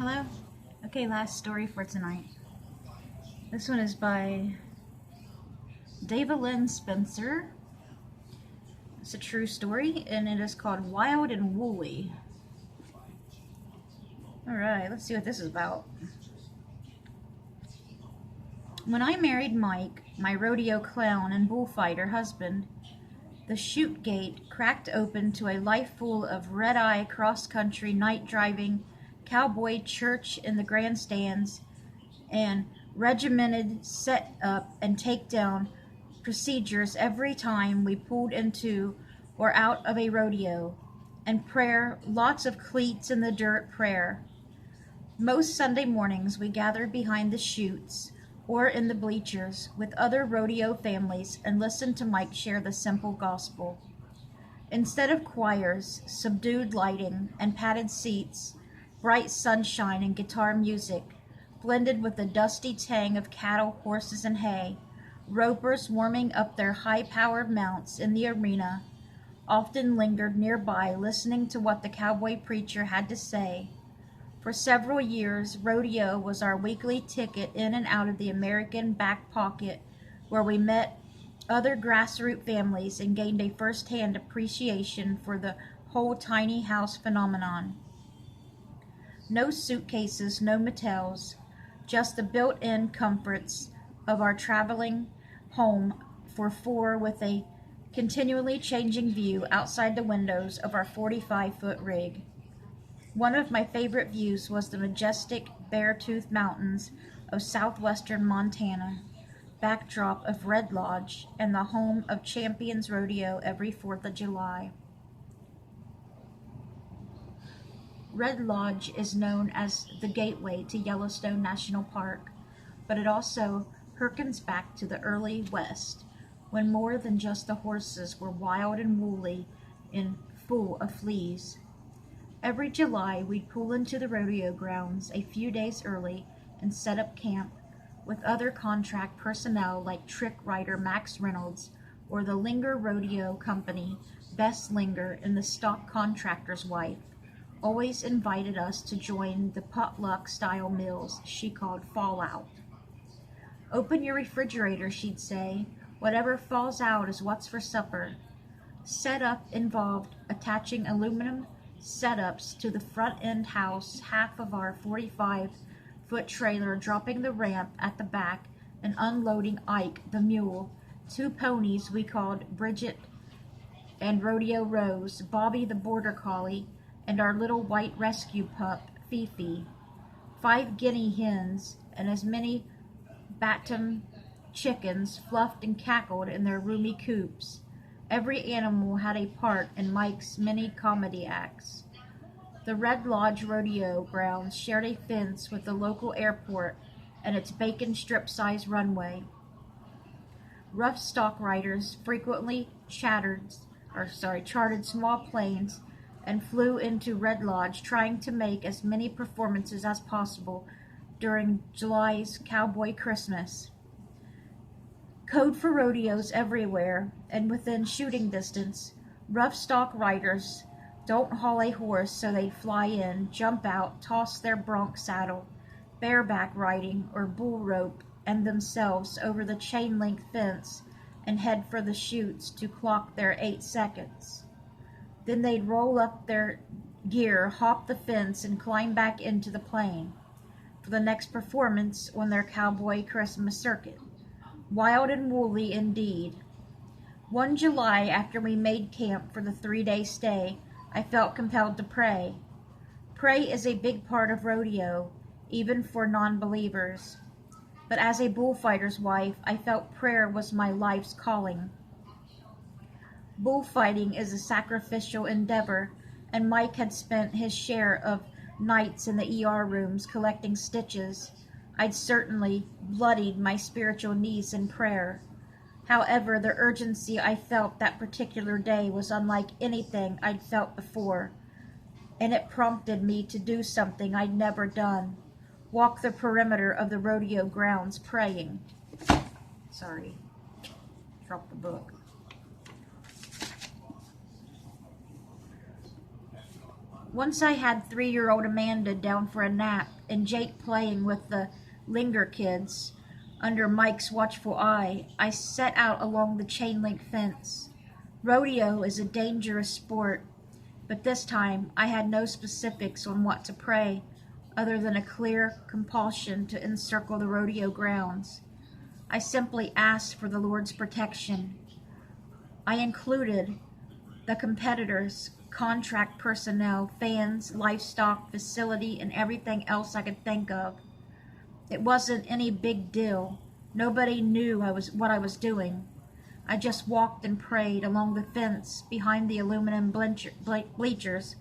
Hello? Okay, last story for tonight. This one is by David Lynn Spencer. It's a true story, and it is called Wild and Woolly. Alright, let's see what this is about. When I married Mike, my rodeo clown and bullfighter husband, the chute gate cracked open to a life full of red-eye cross-country night driving, Cowboy Church in the grandstands, and regimented set up and take down procedures every time we pulled into or out of a rodeo, and prayer, lots of cleats in the dirt prayer. Most Sunday mornings we gathered behind the chutes or in the bleachers with other rodeo families and listened to Mike share the simple gospel. Instead of choirs, subdued lighting, and padded seats, bright sunshine and guitar music, blended with the dusty tang of cattle, horses, and hay, ropers warming up their high-powered mounts in the arena often lingered nearby listening to what the cowboy preacher had to say. For several years, rodeo was our weekly ticket in and out of the American back pocket, where we met other grassroots families and gained a first-hand appreciation for the whole tiny house phenomenon. No suitcases, no motels, just the built-in comforts of our traveling home for four with a continually changing view outside the windows of our 45-foot rig. One of my favorite views was the majestic Beartooth Mountains of southwestern Montana, backdrop of Red Lodge, and the home of Champions Rodeo every 4th of July. Red Lodge is known as the gateway to Yellowstone National Park, but it also harkens back to the early West, when more than just the horses were wild and woolly and full of fleas. Every July, we'd pull into the rodeo grounds a few days early and set up camp with other contract personnel like trick rider Max Reynolds or the Linger Rodeo Company, Bess Linger, and the stock contractor's wife always invited us to join the potluck-style meals she called fallout. "Open your refrigerator," she'd say. "Whatever falls out is what's for supper." Setup involved attaching aluminum setups to the front-end house, half of our 45-foot trailer, dropping the ramp at the back, and unloading Ike, the mule, 2 ponies we called Bridget and Rodeo Rose, Bobby the border collie, and our little white rescue pup, Fifi, 5 guinea hens, and as many Bantam chickens fluffed and cackled in their roomy coops. Every animal had a part in Mike's many comedy acts. The Red Lodge Rodeo grounds shared a fence with the local airport and its bacon strip-sized runway. Rough stock riders frequently chartered small planes and flew into Red Lodge trying to make as many performances as possible during July's Cowboy Christmas. Code for rodeos everywhere, and within shooting distance, rough stock riders don't haul a horse so they'd fly in, jump out, toss their bronc saddle, bareback riding, or bull rope, and themselves over the chain-link fence and head for the chutes to clock their 8 seconds. Then they'd roll up their gear, hop the fence, and climb back into the plane for the next performance on their Cowboy Christmas circuit. Wild and woolly indeed. One July, after we made camp for the 3-day stay, I felt compelled to pray. Pray is a big part of rodeo, even for non-believers. But as a bullfighter's wife, I felt prayer was my life's calling. Bullfighting is a sacrificial endeavor, and Mike had spent his share of nights in the ER rooms collecting stitches. I'd certainly bloodied my spiritual knees in prayer. However, the urgency I felt that particular day was unlike anything I'd felt before, and it prompted me to do something I'd never done: walk the perimeter of the rodeo grounds praying. Sorry, dropped the book. Once I had 3-year-old Amanda down for a nap and Jake playing with the Linger kids under Mike's watchful eye. I set out along the chain-link fence. Rodeo is a dangerous sport, but this time I had no specifics on what to pray, other than a clear compulsion to encircle the rodeo grounds. I simply asked for the Lord's protection. I included the competitors, contract personnel, fans, livestock, facility, and everything else I could think of. It wasn't any big deal. Nobody knew what I was doing. I just walked and prayed along the fence behind the aluminum bleachers,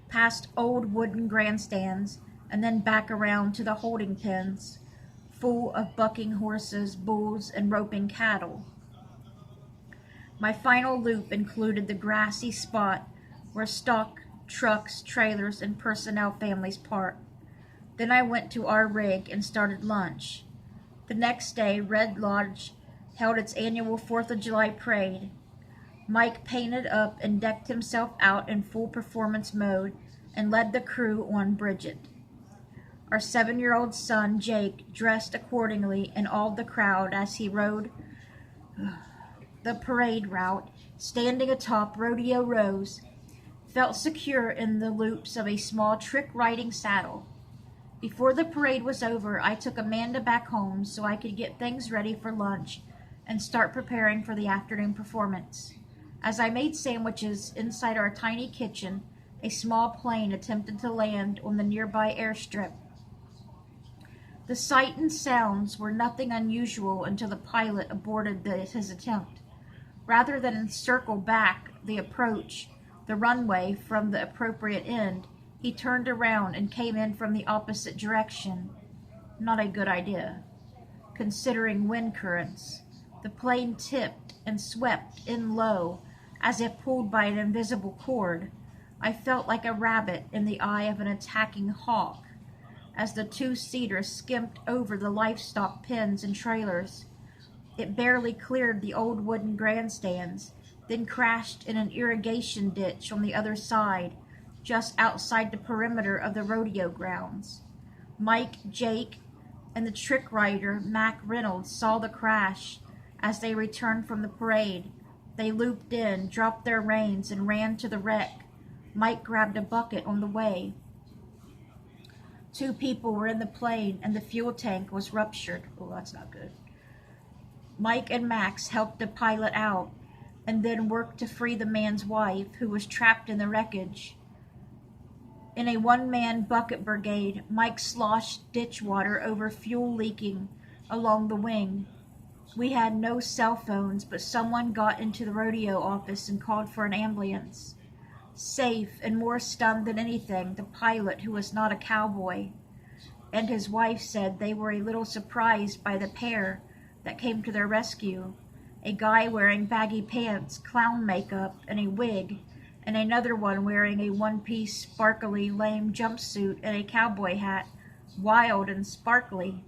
past old wooden grandstands, and then back around to the holding pens, full of bucking horses, bulls, and roping cattle. My final loop included the grassy spot where stock, trucks, trailers, and personnel families park. Then I went to our rig and started lunch. The next day, Red Lodge held its annual 4th of July parade. Mike painted up and decked himself out in full performance mode and led the crew on Bridget. Our 7-year-old son, Jake, dressed accordingly and awed the crowd as he rode the parade route, standing atop Rodeo Rose, felt secure in the loops of a small trick-riding saddle. Before the parade was over, I took Amanda back home so I could get things ready for lunch and start preparing for the afternoon performance. As I made sandwiches inside our tiny kitchen, a small plane attempted to land on the nearby airstrip. The sight and sounds were nothing unusual until the pilot aborted his attempt. Rather than encircle back the runway from the appropriate end, he turned around and came in from the opposite direction. Not a good idea, considering wind currents. The plane tipped and swept in low, as if pulled by an invisible cord. I felt like a rabbit in the eye of an attacking hawk, as the two-seater skimmed over the livestock pens and trailers. It barely cleared the old wooden grandstands, then crashed in an irrigation ditch on the other side, just outside the perimeter of the rodeo grounds. Mike, Jake, and the trick rider, Mac Reynolds, saw the crash as they returned from the parade. They looped in, dropped their reins, and ran to the wreck. Mike grabbed a bucket on the way. 2 people were in the plane, and the fuel tank was ruptured. Oh, that's not good. Mike and Max helped the pilot out, and then worked to free the man's wife, who was trapped in the wreckage. In a one-man bucket brigade, Mike sloshed ditch water over fuel leaking along the wing. We had no cell phones, but someone got into the rodeo office and called for an ambulance. Safe and more stunned than anything, the pilot, who was not a cowboy, and his wife said they were a little surprised by the pair that came to their rescue. A guy wearing baggy pants, clown makeup, and a wig, and another one wearing a one-piece sparkly lame jumpsuit and a cowboy hat, wild and sparkly.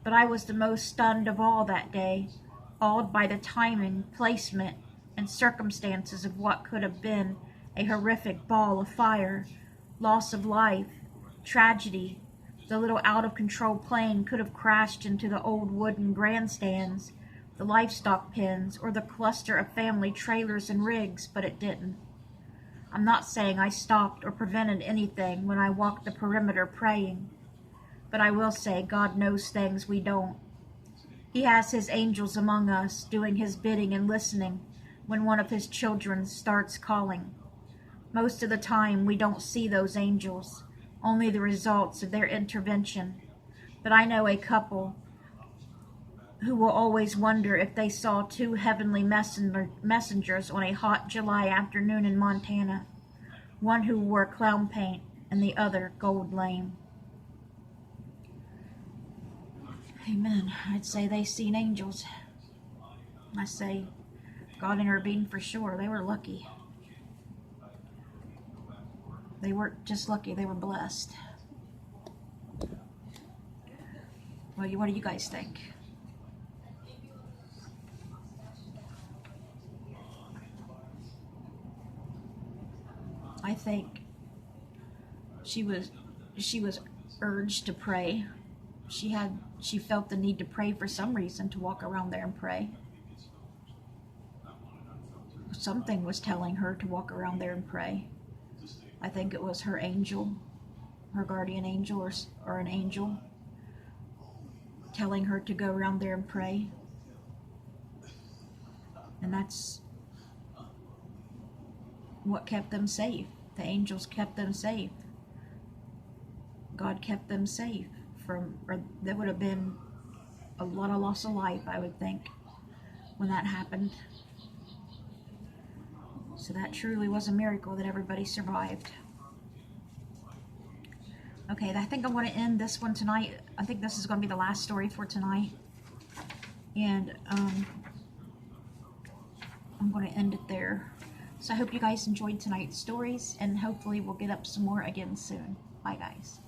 But I was the most stunned of all that day, awed by the timing, placement, and circumstances of what could have been a horrific ball of fire, loss of life, tragedy. The little out-of-control plane could have crashed into the old wooden grandstands, the livestock pens, or the cluster of family trailers and rigs, but it didn't. I'm not saying I stopped or prevented anything when I walked the perimeter praying, but I will say God knows things we don't. He has his angels among us, doing his bidding and listening when one of his children starts calling. Most of the time we don't see those angels, only the results of their intervention. But I know a couple who will always wonder if they saw 2 heavenly messengers on a hot July afternoon in Montana, one who wore clown paint and the other gold lame. Amen. I'd say they seen angels. I say God intervened for sure. They were lucky. They weren't just lucky, they were blessed. Well, what do you guys think? I think she was urged to pray. She felt the need to pray for some reason, to walk around there and pray. Something was telling her to walk around there and pray. I think it was her angel, her guardian angel, or an angel telling her to go around there and pray. And that's what kept them safe. The angels kept them safe. God kept them safe from, or there would have been a lot of loss of life, I would think, when that happened. So that truly was a miracle that everybody survived. Okay, I think I'm going to end this one tonight. I think this is going to be the last story for tonight. And I'm going to end it there. So I hope you guys enjoyed tonight's stories, and hopefully we'll get up some more again soon. Bye, guys.